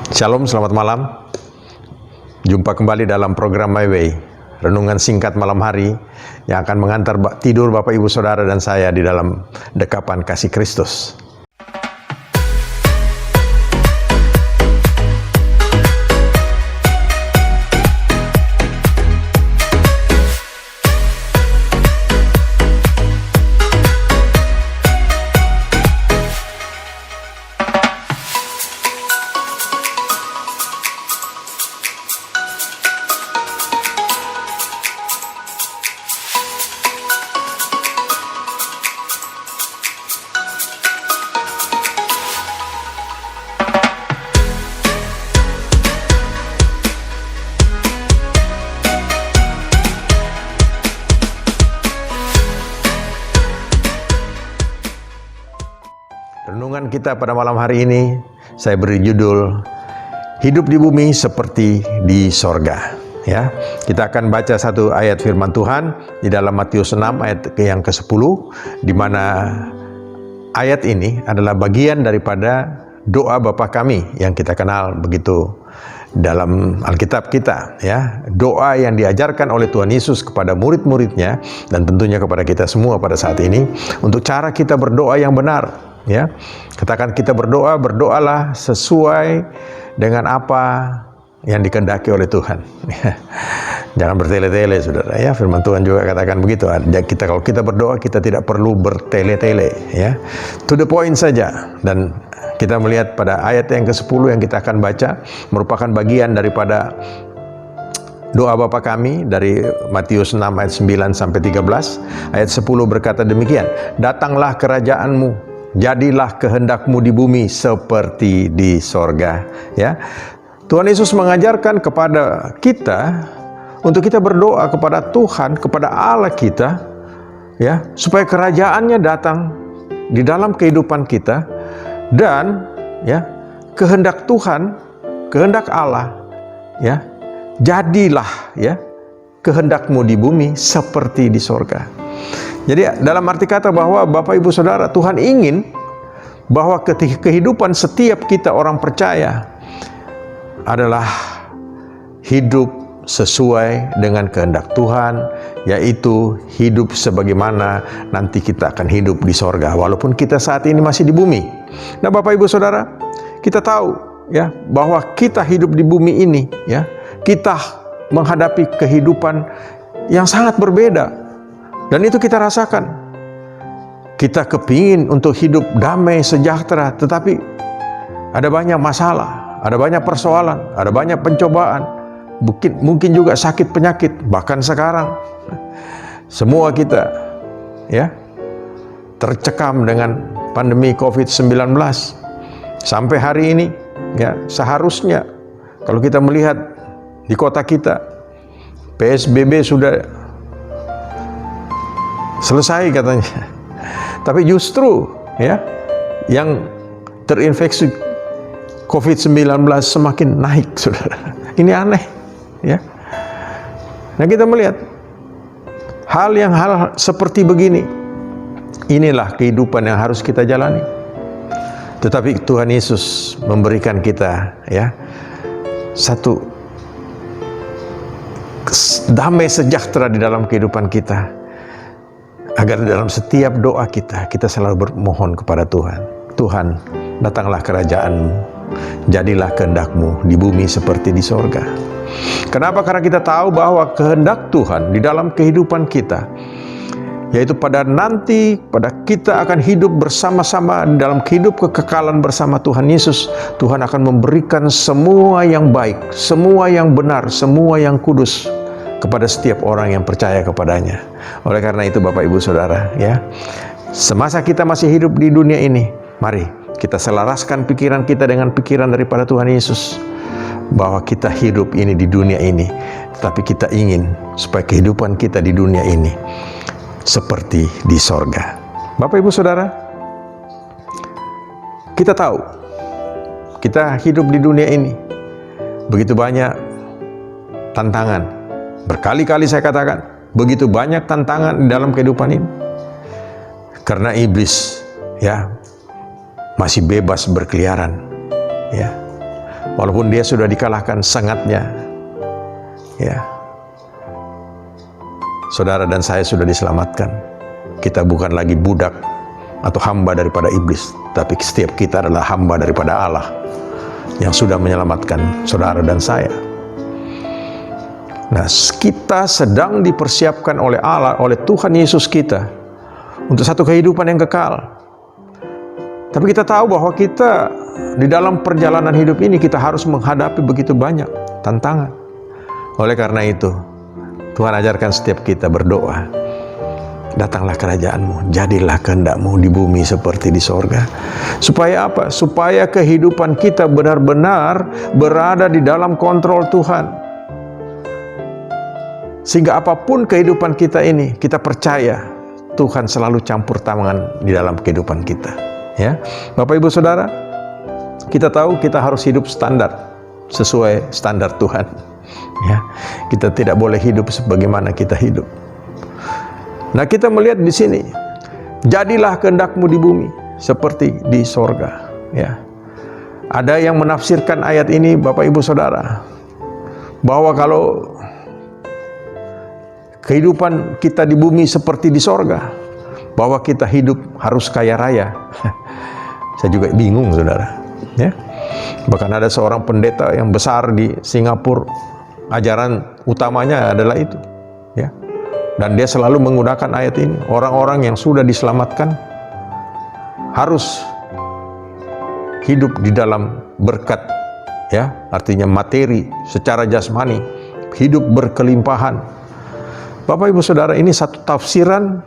Shalom, selamat malam. Jumpa kembali dalam program My Way, renungan singkat malam hari yang akan mengantar tidur Bapak Ibu Saudara dan saya di dalam dekapan kasih Kristus. Renungan kita pada malam hari ini, saya beri judul Hidup di Bumi Seperti di Sorga. Ya, kita akan baca satu ayat firman Tuhan di dalam Matius 6 ayat yang ke-10, di mana ayat ini adalah bagian daripada doa Bapa kami yang kita kenal begitu dalam Alkitab kita, ya, doa yang diajarkan oleh Tuhan Yesus kepada murid-muridnya dan tentunya kepada kita semua pada saat ini untuk cara kita berdoa yang benar. Ya, katakan kita berdoalah sesuai dengan apa yang dikehendaki oleh Tuhan. Jangan bertele-tele, saudara. Ya, firman Tuhan juga katakan begitu. Kalau kita berdoa, kita tidak perlu bertele-tele. Ya, to the point saja. Dan kita melihat pada ayat yang ke-10 yang kita akan baca merupakan bagian daripada doa Bapa kami dari Matius 6 ayat 9 sampai 13. Ayat 10 berkata demikian, "Datanglah kerajaanmu, jadilah kehendakmu di bumi seperti di sorga." Ya, Tuhan Yesus mengajarkan kepada kita untuk kita berdoa kepada Tuhan, kepada Allah kita, ya, supaya kerajaannya datang di dalam kehidupan kita dan ya, kehendak Tuhan, kehendak Allah, ya, jadilah ya kehendakmu di bumi seperti di sorga. Jadi dalam arti kata bahwa Bapak Ibu Saudara, Tuhan ingin bahwa kehidupan setiap kita orang percaya adalah hidup sesuai dengan kehendak Tuhan, yaitu hidup sebagaimana nanti kita akan hidup di sorga walaupun kita saat ini masih di bumi. Nah, Bapak Ibu Saudara, kita tahu ya bahwa kita hidup di bumi ini, ya, kita menghadapi kehidupan yang sangat berbeda. Dan itu kita rasakan. Kita kepingin untuk hidup damai, sejahtera, tetapi ada banyak masalah, ada banyak persoalan, ada banyak pencobaan, mungkin juga sakit penyakit, bahkan sekarang semua kita ya tercekam dengan pandemi COVID-19 sampai hari ini. Ya, seharusnya kalau kita melihat di kota kita PSBB sudah selesai katanya, tapi justru ya yang terinfeksi COVID-19 semakin naik, saudara. Ini aneh, ya. Nah, kita melihat hal seperti begini. Inilah kehidupan yang harus kita jalani. Tetapi Tuhan Yesus memberikan kita ya satu damai sejahtera di dalam kehidupan kita. Agar dalam setiap doa kita selalu bermohon kepada Tuhan. Tuhan, datanglah kerajaanmu, jadilah kehendakmu di bumi seperti di sorga. Kenapa? Karena kita tahu bahwa kehendak Tuhan di dalam kehidupan kita, yaitu pada kita akan hidup bersama-sama dalam hidup kekekalan bersama Tuhan Yesus. Tuhan akan memberikan semua yang baik, semua yang benar, semua yang kudus kepada setiap orang yang percaya kepadanya. Oleh karena itu Bapak Ibu Saudara, ya, semasa kita masih hidup di dunia ini, mari kita selaraskan pikiran kita dengan pikiran daripada Tuhan Yesus, bahwa kita hidup ini di dunia ini, tapi kita ingin supaya kehidupan kita di dunia ini seperti di sorga. Bapak Ibu Saudara, kita tahu kita hidup di dunia ini begitu banyak tantangan. Berkali-kali saya katakan, begitu banyak tantangan di dalam kehidupan ini. Karena iblis ya masih bebas berkeliaran, ya. Walaupun dia sudah dikalahkan sangatnya, ya, saudara dan saya sudah diselamatkan. Kita bukan lagi budak atau hamba daripada iblis, tapi setiap kita adalah hamba daripada Allah yang sudah menyelamatkan saudara dan saya. Nah, kita sedang dipersiapkan oleh Allah, oleh Tuhan Yesus kita untuk satu kehidupan yang kekal. Tapi kita tahu bahwa kita di dalam perjalanan hidup ini kita harus menghadapi begitu banyak tantangan. Oleh karena itu, Tuhan ajarkan setiap kita berdoa, datanglah kerajaan-Mu, jadilah kehendak-Mu di bumi seperti di sorga. Supaya apa? Supaya kehidupan kita benar-benar berada di dalam kontrol Tuhan. Sehingga apapun kehidupan kita ini, kita percaya Tuhan selalu campur tangan di dalam kehidupan kita. Ya, Bapak Ibu Saudara, kita tahu kita harus hidup standar, sesuai standar Tuhan. Ya, kita tidak boleh hidup sebagaimana kita hidup. Nah, kita melihat di sini, jadilah kehendak-Mu di bumi seperti di sorga. Ya, ada yang menafsirkan ayat ini, Bapak Ibu Saudara, bahwa kalau kehidupan kita di bumi seperti di sorga, bahwa kita hidup harus kaya raya. Saya juga bingung, saudara. Ya, bahkan ada seorang pendeta yang besar di Singapura, ajaran utamanya adalah itu. Ya, dan dia selalu menggunakan ayat ini. Orang-orang yang sudah diselamatkan harus hidup di dalam berkat, ya, artinya materi secara jasmani, hidup berkelimpahan. Bapak Ibu Saudara, ini satu tafsiran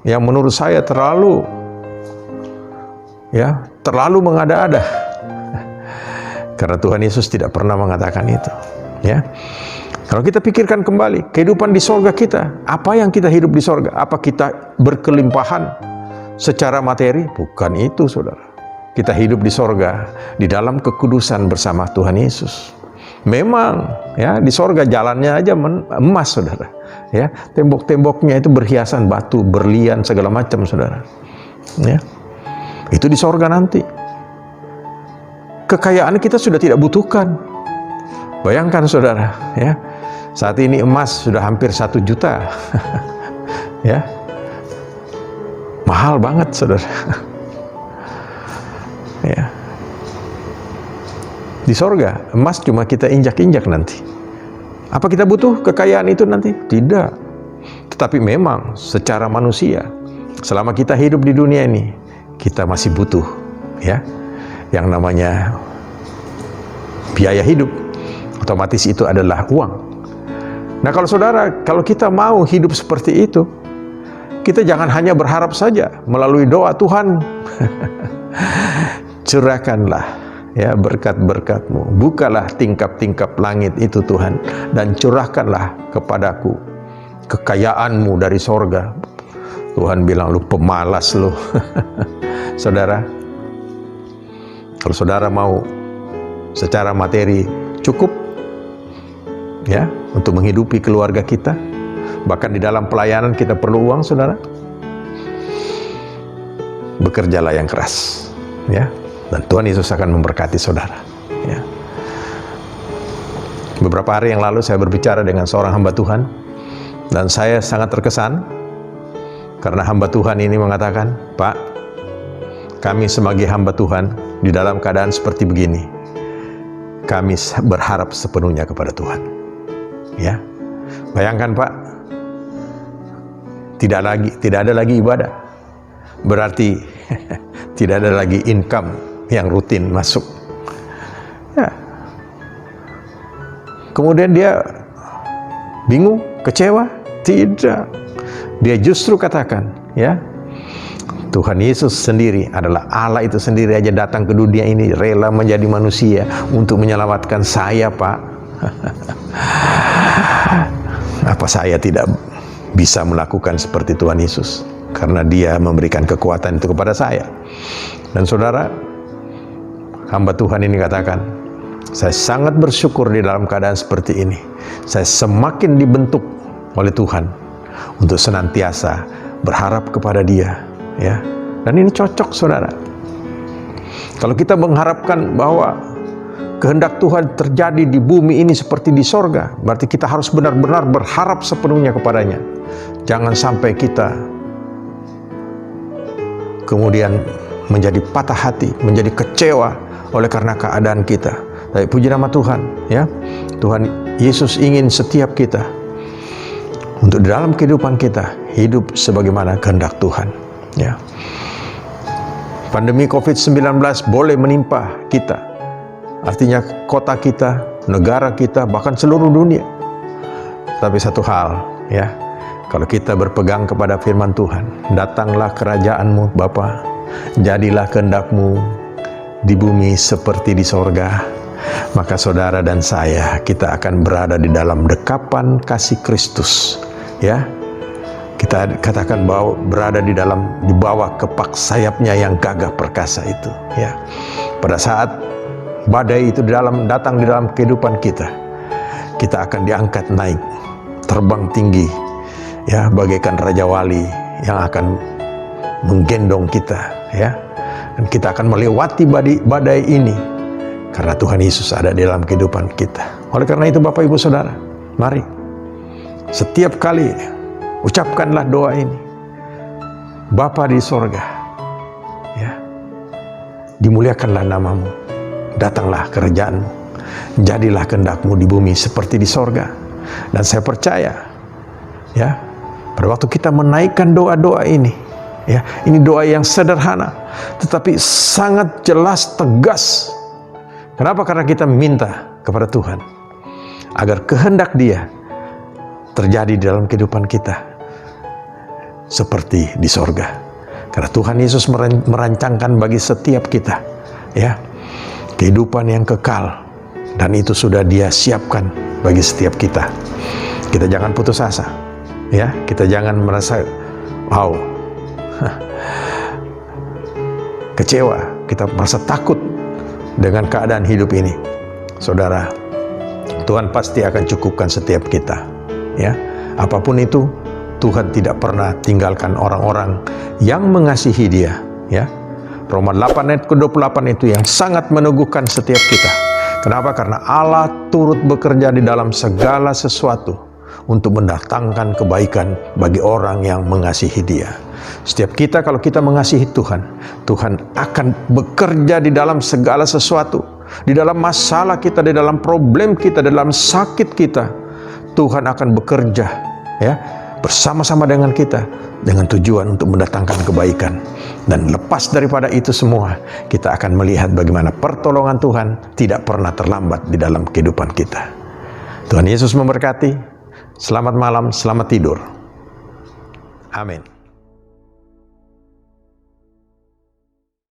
yang menurut saya terlalu mengada-ada. Karena Tuhan Yesus tidak pernah mengatakan itu. Ya, kalau kita pikirkan kembali kehidupan di sorga kita, apa yang kita hidup di sorga? Apa kita berkelimpahan secara materi? Bukan itu, saudara. Kita hidup di sorga di dalam kekudusan bersama Tuhan Yesus. Memang, ya, di sorga jalannya aja emas, saudara. Ya, tembok-temboknya itu berhiasan batu, berlian, segala macam, saudara. Ya, itu di sorga nanti. Kekayaan kita sudah tidak butuhkan. Bayangkan, saudara, ya, saat ini emas sudah hampir 1 juta. Ya, mahal banget, saudara. Ya, di sorga emas cuma kita injak-injak nanti. Apa kita butuh kekayaan itu nanti? Tidak. Tetapi memang secara manusia, selama kita hidup di dunia ini, kita masih butuh, ya, yang namanya biaya hidup. Otomatis itu adalah uang. Nah, kalau saudara, kalau kita mau hidup seperti itu, kita jangan hanya berharap saja melalui doa, Tuhan, curahkanlah, ya, berkat-berkat-Mu, bukalah tingkap-tingkap langit itu, Tuhan, dan curahkanlah kepadaku kekayaan-Mu dari sorga. Tuhan bilang, lu pemalas lu. Saudara, kalau saudara mau secara materi cukup, ya, untuk menghidupi keluarga kita, bahkan di dalam pelayanan kita perlu uang, saudara, bekerjalah yang keras, ya, dan Tuhan Yesus akan memberkati saudara. Ya. Beberapa hari yang lalu saya berbicara dengan seorang hamba Tuhan, dan saya sangat terkesan karena hamba Tuhan ini mengatakan, Pak, kami sebagai hamba Tuhan di dalam keadaan seperti begini, kami berharap sepenuhnya kepada Tuhan. Ya, bayangkan, Pak, tidak ada lagi ibadah, berarti tidak ada lagi income yang rutin masuk. Ya. Kemudian dia bingung, kecewa? Tidak. Dia justru katakan, ya, Tuhan Yesus sendiri adalah Allah itu sendiri aja datang ke dunia ini, rela menjadi manusia untuk menyelamatkan saya, Pak. Apa saya tidak bisa melakukan seperti Tuhan Yesus? Karena Dia memberikan kekuatan itu kepada saya. Dan saudara, hamba Tuhan ini katakan, saya sangat bersyukur di dalam keadaan seperti ini. Saya semakin dibentuk oleh Tuhan untuk senantiasa berharap kepada Dia, ya. Dan ini cocok, saudara. Kalau kita mengharapkan bahwa kehendak Tuhan terjadi di bumi ini seperti di sorga, berarti kita harus benar-benar berharap sepenuhnya kepadanya. Jangan sampai kita kemudian menjadi patah hati, menjadi kecewa oleh karena keadaan kita. Tapi puji nama Tuhan, ya. Tuhan Yesus ingin setiap kita untuk di dalam kehidupan kita hidup sebagaimana kehendak Tuhan, ya. Pandemi COVID-19 boleh menimpa kita, artinya kota kita, negara kita, bahkan seluruh dunia. Tapi satu hal, ya, kalau kita berpegang kepada firman Tuhan, datanglah kerajaan-Mu Bapa, jadilah kehendak-Mu di bumi seperti di sorga, maka saudara dan saya, kita akan berada di dalam dekapan kasih Kristus, ya. Kita katakan bahwa berada di bawah kepak sayapnya yang gagah perkasa itu, ya. Pada saat badai itu datang di dalam kehidupan kita, kita akan diangkat naik, terbang tinggi, ya, bagaikan Raja Wali yang akan menggendong kita, ya. Dan kita akan melewati badai ini karena Tuhan Yesus ada di dalam kehidupan kita. Oleh karena itu Bapak Ibu Saudara, mari setiap kali ucapkanlah doa ini. Bapa di sorga, ya, dimuliakanlah namamu, datanglah kerajaan-Mu, jadilah kehendak-Mu di bumi seperti di sorga. Dan saya percaya, ya, pada waktu kita menaikkan doa-doa ini, ya, ini doa yang sederhana tetapi sangat jelas, tegas. Kenapa? Karena kita minta kepada Tuhan agar kehendak Dia terjadi di dalam kehidupan kita seperti di sorga. Karena Tuhan Yesus merancangkan bagi setiap kita, ya, kehidupan yang kekal, dan itu sudah Dia siapkan bagi setiap kita. Kita jangan putus asa, ya. Kita jangan merasa kecewa, kita merasa takut dengan keadaan hidup ini. Saudara, Tuhan pasti akan cukupkan setiap kita, ya. Apapun itu, Tuhan tidak pernah tinggalkan orang-orang yang mengasihi Dia, ya. Roma 8 ayat ke-28 itu yang sangat meneguhkan setiap kita. Kenapa? Karena Allah turut bekerja di dalam segala sesuatu untuk mendatangkan kebaikan bagi orang yang mengasihi Dia. Setiap kita, kalau kita mengasihi Tuhan, Tuhan akan bekerja di dalam segala sesuatu. Di dalam masalah kita, di dalam problem kita, di dalam sakit kita, Tuhan akan bekerja, ya, bersama-sama dengan kita, dengan tujuan untuk mendatangkan kebaikan. Dan lepas daripada itu semua, kita akan melihat bagaimana pertolongan Tuhan tidak pernah terlambat di dalam kehidupan kita. Tuhan Yesus memberkati. Selamat malam, selamat tidur. Amin.